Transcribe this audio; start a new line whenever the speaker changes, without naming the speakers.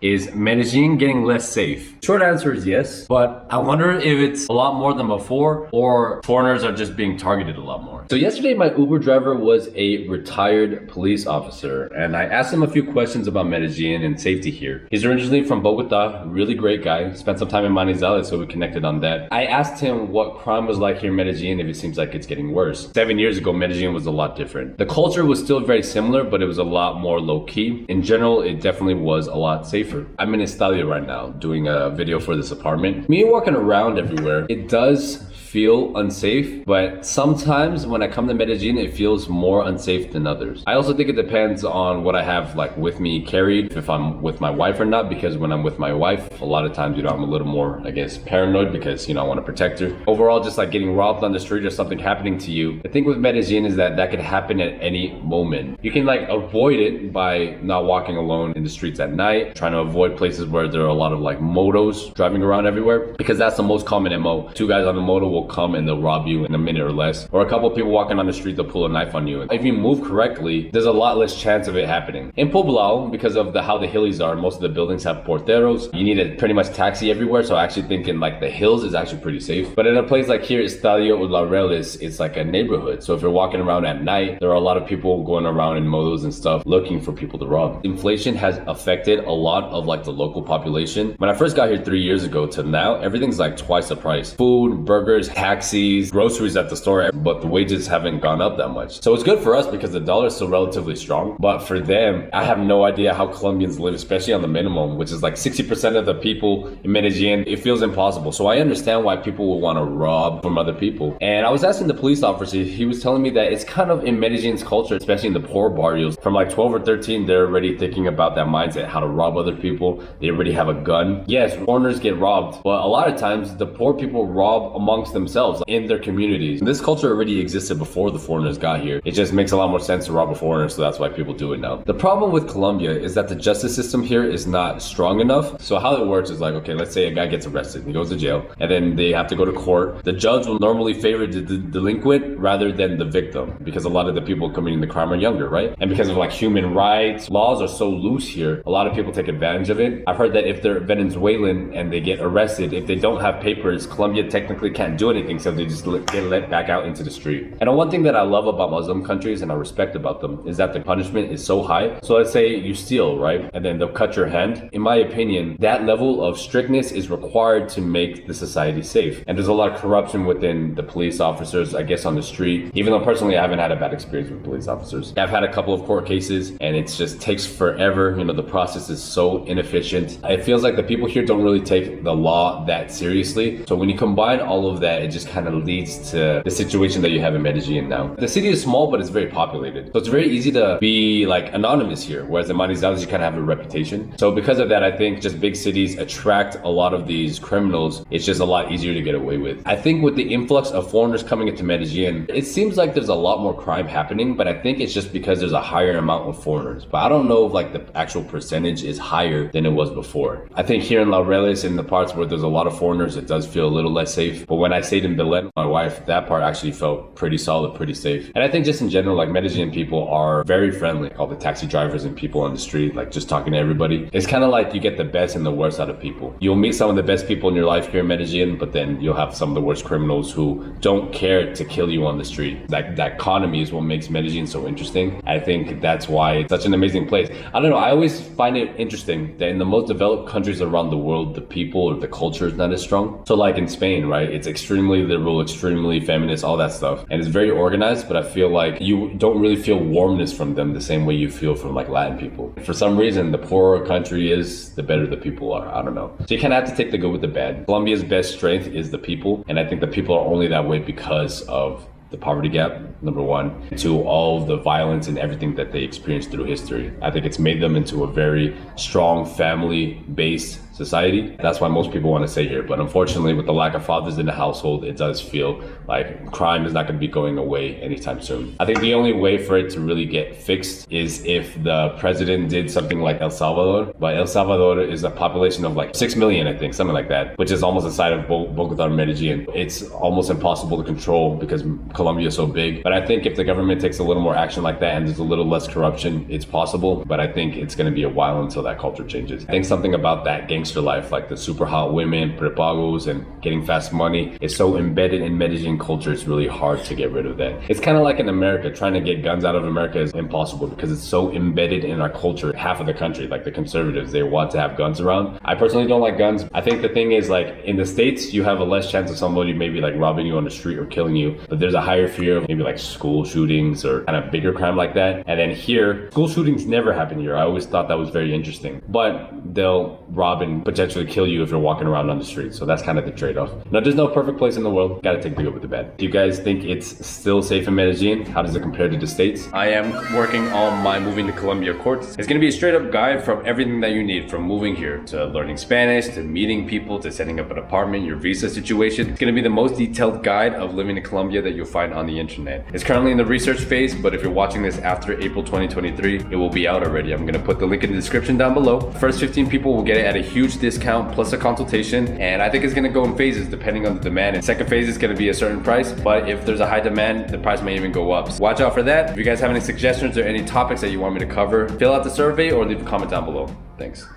Is Medellin getting less safe? Short answer is yes, but I wonder if it's a lot more than before or foreigners are just being targeted a lot more. So yesterday my Uber driver was a retired police officer and I asked him a few questions about Medellin and safety here. He's originally from Bogota, really great guy, spent some time in Manizales, so we connected on that. I asked him what crime was like here in Medellin, if it seems like it's getting worse. 7 years ago, Medellin was a lot different. The culture was still very similar, but it was a lot more low-key. In general, it definitely was a lot safer. I'm in Estadio right now doing a video for this apartment. Me walking around everywhere, it does feel unsafe, but sometimes when I come to Medellin, it feels more unsafe than others. I also think it depends on what I have like with me carried, if I'm with my wife or not, because when I'm with my wife, a lot of times, I'm a little more, I guess, paranoid because, I want to protect her. Overall, just like getting robbed on the street or something happening to you. The thing with Medellin is that could happen at any moment. You can like avoid it by not walking alone in the streets at night, trying to avoid places where there are a lot of like motos driving around everywhere, because that's the most common MO. Two guys on a moto will come and they'll rob you in a minute or less, or a couple of people walking on the street, they'll pull a knife on you. If you move correctly, there's a lot less chance of it happening. In Poblado, because of how the hillies are, most of the buildings have porteros. You need a pretty much taxi everywhere, so I actually think in like the hills is actually pretty safe. But in a place like here, Estadio or Laureles, it's like a neighborhood. So if you're walking around at night, there are a lot of people going around in motos and stuff looking for people to rob. Inflation has affected a lot of like the local population. When I first got here 3 years ago to now, everything's like twice the price. Food, burgers, taxis, groceries at the store, but the wages haven't gone up that much. So it's good for us because the dollar is still relatively strong. But for them, I have no idea how Colombians live, especially on the minimum, which is like 60% of the people in Medellin. It feels impossible. So I understand why people would want to rob from other people. And I was asking the police officer, he was telling me that it's kind of in Medellin's culture, especially in the poor barrios. From like 12 or 13, they're already thinking about that mindset, how to rob other people. They already have a gun. Yes, foreigners get robbed, but a lot of times the poor people rob amongst themselves in their communities. This culture already existed before the foreigners got here. It just makes a lot more sense to rob a foreigner, so that's why people do it now. The problem with Colombia is that the justice system here is not strong enough. So how it works is like, okay, let's say a guy gets arrested, he goes to jail, and then they have to go to court. The judge will normally favor the delinquent rather than the victim, because a lot of the people committing the crime are younger, right? And because of like human rights, laws are so loose here, a lot of people take advantage of it. I've heard that if they're Venezuelan and they get arrested, if they don't have papers, Colombia technically can't do anything, so they just get let back out into the street. And one thing that I love about Muslim countries and I respect about them is that the punishment is so high. So let's say you steal, right? And then they'll cut your hand. In my opinion, that level of strictness is required to make the society safe. And there's a lot of corruption within the police officers, I guess, on the street. Even though personally I haven't had a bad experience with police officers. I've had a couple of court cases and it just takes forever. The process is so inefficient. It feels like the people here don't really take the law that seriously. So when you combine all of that, it just kind of leads to the situation that you have in Medellin now. The city is small, but it's very populated. So it's very easy to be like anonymous here, whereas in Manizales, you kind of have a reputation. So because of that, I think just big cities attract a lot of these criminals. It's just a lot easier to get away with. I think with the influx of foreigners coming into Medellin, it seems like there's a lot more crime happening, but I think it's just because there's a higher amount of foreigners. But I don't know if like the actual percentage is higher than it was before. I think here in Laureles, in the parts where there's a lot of foreigners, it does feel a little less safe. But when I stayed in Belén, my wife, that part actually felt pretty solid, pretty safe. And I think just in general, like Medellin people are very friendly. All the taxi drivers and people on the street, like just talking to everybody. It's kind of like you get the best and the worst out of people. You'll meet some of the best people in your life here in Medellin, but then you'll have some of the worst criminals who don't care to kill you on the street. Like that economy is what makes Medellin so interesting. I think that's why it's such an amazing place. I don't know, I always find it interesting that in the most developed countries around the world, the people or the culture is not as strong. So like in Spain, right? It's extremely liberal, extremely feminist, all that stuff. And it's very organized, but I feel like you don't really feel warmness from them the same way you feel from like Latin people. For some reason, the poorer a country is, the better the people are. I don't know. So you kind of have to take the good with the bad. Colombia's best strength is the people. And I think the people are only that way because of the poverty gap, number one, to all of the violence and everything that they experienced through history. I think it's made them into a very strong family-based society. That's why most people want to stay here. But unfortunately, with the lack of fathers in the household, it does feel like crime is not going to be going away anytime soon. I think the only way for it to really get fixed is if the president did something like El Salvador. But El Salvador is a population of like 6 million, I think, something like that, which is almost the size of Bogota and Medellin. It's almost impossible to control because Colombia is so big. But I think if the government takes a little more action like that and there's a little less corruption, it's possible. But I think it's going to be a while until that culture changes. I think something about that gangster life, like the super hot women, prepagos, and getting fast money, is so embedded in Medellin culture, it's really hard to get rid of that. It's kind of like in America, trying to get guns out of America is impossible because it's so embedded in our culture. Half of the country, like the conservatives, they want to have guns around. I personally don't like guns. I think the thing is, like, in the States, you have a less chance of somebody maybe like robbing you on the street or killing you, but there's a higher fear of maybe like school shootings or kind of bigger crime like that. And then here, school shootings never happen here. I always thought that was very interesting, but they'll rob and potentially kill you if you're walking around on the street. So that's kind of the trade-off. Now, there's no perfect place in the world. Got to take the good with the bad. Do you guys think it's still safe in Medellin? How does it compare to the States? I am working on my moving to Colombia course. It's going to be a straight up guide from everything that you need, from moving here to learning Spanish, to meeting people, to setting up an apartment, your visa situation. It's going to be the most detailed guide of living in Colombia that you'll find on the internet. It's currently in the research phase, but if you're watching this after April 2023, it will be out already. I'm going to put the link in the description down below. The first 15 people will get it at a huge discount plus a consultation, and I think it's going to go in phases depending on the demand. And second phase is going to be a certain price, but if there's a high demand, the price may even go up. So watch out for that. If you guys have any suggestions or any topics that you want me to cover, fill out the survey or leave a comment down below. Thanks.